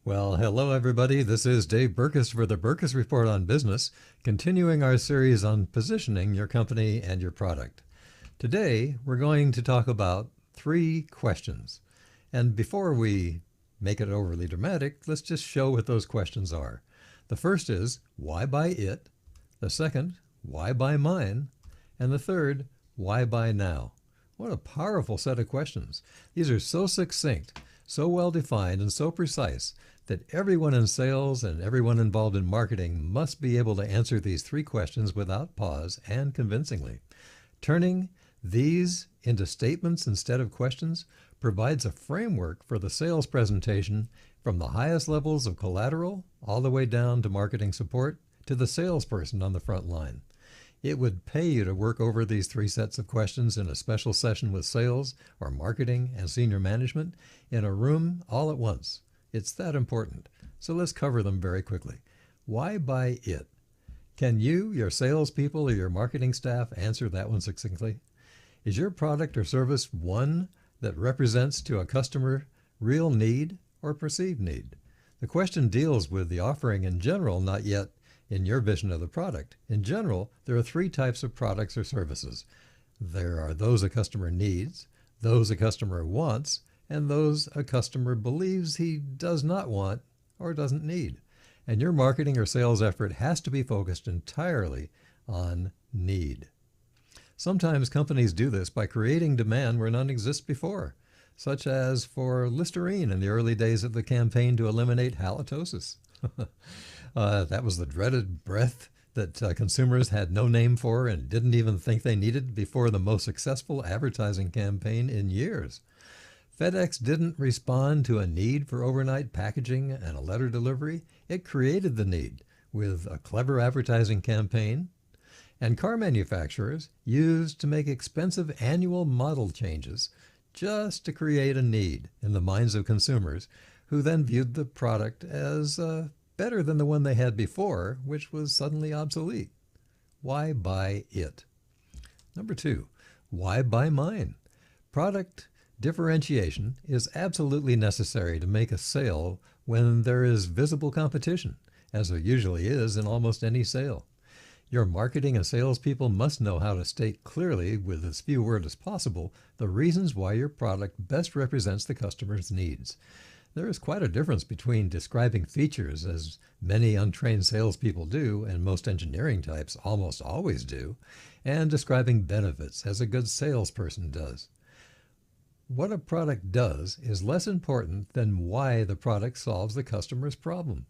Well, hello everybody. This is Dave Burkus for the Burkus Report on Business, continuing our series on positioning your company and your product. Today, we're going to talk about 3 questions. And before we make it overly dramatic, let's just show what those questions are. The first is, why buy it? The second, why buy mine? And the third, why buy now? What a powerful set of questions. These are so succinct, so well defined, and so precise that everyone in sales and everyone involved in marketing must be able to answer these 3 questions without pause and convincingly. Turning these into statements instead of questions provides a framework for the sales presentation from the highest levels of collateral all the way down to marketing support to the salesperson on the front line. It would pay you to work over these 3 sets of questions in a special session with sales or marketing and senior management in a room all at once. It's that important. So let's cover them very quickly. Why buy it? Can you, your salespeople, or your marketing staff answer that one succinctly? Is your product or service one that represents to a customer real need or perceived need? The question deals with the offering in general, not yet in your vision of the product. In general, there are 3 types of products or services. There are those a customer needs, those a customer wants, and those a customer believes he does not want or doesn't need. And your marketing or sales effort has to be focused entirely on need. Sometimes companies do this by creating demand where none exists before, such as for Listerine in the early days of the campaign to eliminate halitosis. That was the dreaded breath that consumers had no name for and didn't even think they needed before the most successful advertising campaign in years. FedEx didn't respond to a need for overnight packaging and a letter delivery. It created the need with a clever advertising campaign. And car manufacturers used to make expensive annual model changes just to create a need in the minds of consumers who then viewed the product as better than the one they had before, which was suddenly obsolete. Why buy it? Number 2, why buy mine? Product differentiation is absolutely necessary to make a sale when there is visible competition, as there usually is in almost any sale. Your marketing and salespeople must know how to state clearly, with as few words as possible, the reasons why your product best represents the customer's needs. There is quite a difference between describing features, as many untrained salespeople do, and most engineering types almost always do, and describing benefits, as a good salesperson does. What a product does is less important than why the product solves the customer's problem,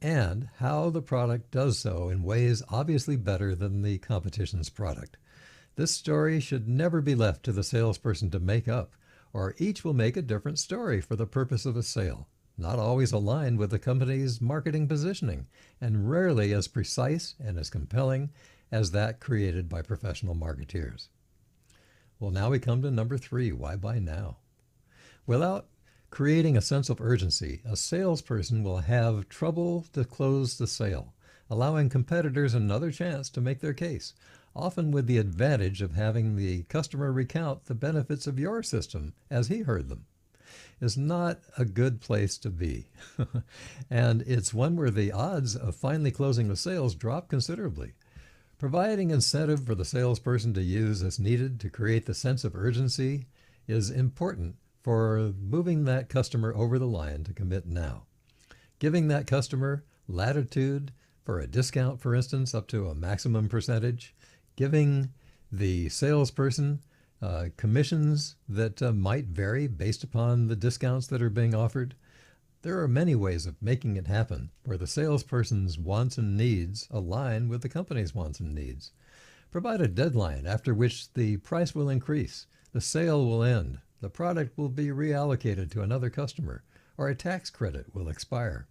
and how the product does so in ways obviously better than the competition's product. This story should never be left to the salesperson to make up, or each will make a different story for the purpose of a sale, not always aligned with the company's marketing positioning, and rarely as precise and as compelling as that created by professional marketeers. Well, now we come to number 3, why buy now? Without creating a sense of urgency, a salesperson will have trouble to close the sale, allowing competitors another chance to make their case, often with the advantage of having the customer recount the benefits of your system as he heard them. Is not a good place to be. And it's one where the odds of finally closing the sales drop considerably. Providing incentive for the salesperson to use as needed to create the sense of urgency is important for moving that customer over the line to commit now. Giving that customer latitude for a discount, for instance, up to a maximum percentage. Giving the salesperson commissions that might vary based upon the discounts that are being offered. There are many ways of making it happen where the salesperson's wants and needs align with the company's wants and needs. Provide a deadline after which the price will increase, the sale will end, the product will be reallocated to another customer, or a tax credit will expire.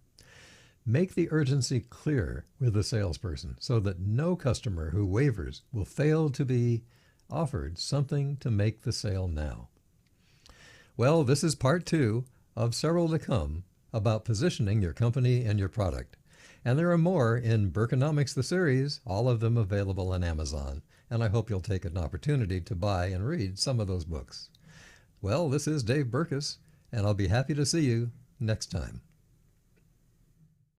Make the urgency clear with the salesperson so that no customer who wavers will fail to be offered something to make the sale now. Well, this is part 2 of several to come about positioning your company and your product. And there are more in Burkonomics the series, all of them available on Amazon. And I hope you'll take an opportunity to buy and read some of those books. Well, this is Dave Burkus, and I'll be happy to see you next time.